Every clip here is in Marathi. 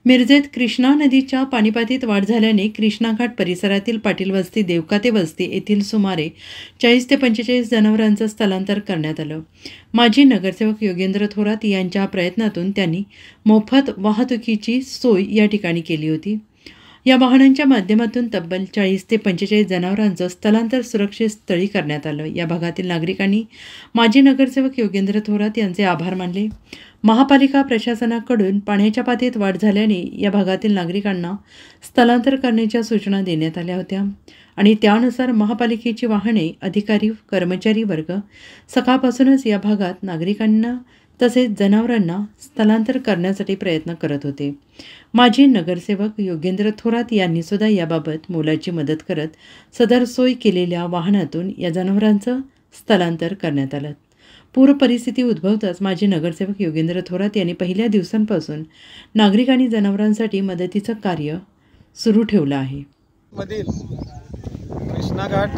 मिरजेत कृष्णा नदीच्या पाणीपातीत वाढ झाल्याने कृष्णा घाट परिसरातील पाटील वस्ती, देवकाते वस्ती येथील सुमारे 40 ते 45 जनावरांचं स्थलांतर करण्यात आलं. माजी नगरसेवक योगेंद्र थोरात यांच्या प्रयत्नातून त्यांनी मोफत वाहतुकीची सोय या ठिकाणी केली होती. या वाहनांच्या माध्यमातून तब्बल 40 ते 45 जनावरांचं स्थलांतर सुरक्षित स्थळी करण्यात आलं. या भागातील नागरिकांनी माजी नगरसेवक योगेंद्र थोरात यांचे आभार मानले. महापालिका प्रशासनाकडून पाण्याच्या पातळीत वाढ झाल्याने या भागातील नागरिकांना स्थलांतर करण्याच्या सूचना देण्यात आल्या होत्या आणि त्यानुसार महापालिकेची वाहने, अधिकारी, कर्मचारी वर्ग सकाळपासूनच या भागात नागरिकांना तसेच जनावरांना स्थलांतर करण्यासाठी प्रयत्न करत होते. माजी नगरसेवक योगेंद्र थोरात यांनी सुद्धा याबाबत मोलाची मदत करत सदर सोय केलेल्या वाहनातून या जनावरांचं स्थलांतर करण्यात आलं. पूर परिस्थिती उद्भवताच माजी नगरसेवक योगेंद्र थोरात यांनी पहिल्या दिवसांपासून नागरिक आणि जनावरांसाठी मदतीचं कार्य सुरू ठेवलं आहे. मधील कृष्णा घाट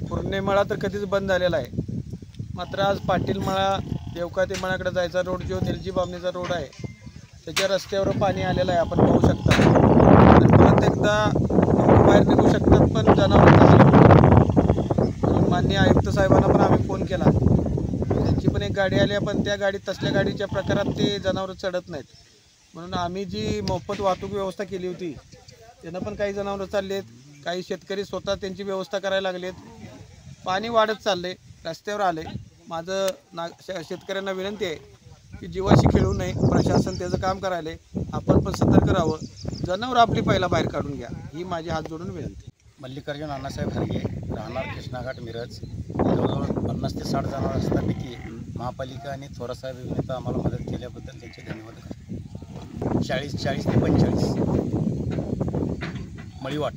पूर्णिमेळा तर कधीच बंद झालेला आहे. मात्र आज पाटील मळा, देवकाते मळाकडे जायचा रोड जो निलजी बामणीचा रोड आहे त्याच्या रस्त्यावर पाणी आलेलं आहे. आपण पाहू शकता. तर परत एकदा लोक बाहेर निघू शकतात पण जनावरांचं माननीय आयुक्त साहेबांना पण आम्ही फोन केला. त्यांची पण एक गाडी आली पण त्या गाडीत तसल्या गाडीच्या प्रकारात ते जनावरं चढत नाहीत. म्हणून आम्ही जी मोफत वाहतूक व्यवस्था केली होती त्यांना पण काही जनावरं चाललेत. काही शेतकरी स्वतः त्यांची व्यवस्था करायला लागलेत. पाणी वाढत चालले, रस्त्यावर आले. माझं शेतकऱ्यांना विनंती आहे की जीवाशी खेळू नये. प्रशासन त्याचं काम करायला, आपण पण सतर्क राहावं. जनावर आपली पहिला बाहेर काढून घ्या, ही माझी हात जोडून विनंती. मल्लिकार्जुन अण्णासाहेब हरगे, राहणार कृष्णाघाट, मिरज. जवळजवळ 50 ते 60 जनावर असतापैकी महापालिका आणि थोरासाहेब यांनी आम्हाला मदत केल्याबद्दल त्यांचे धन्यवाद करतो. 40 ते 45 मळीवाट.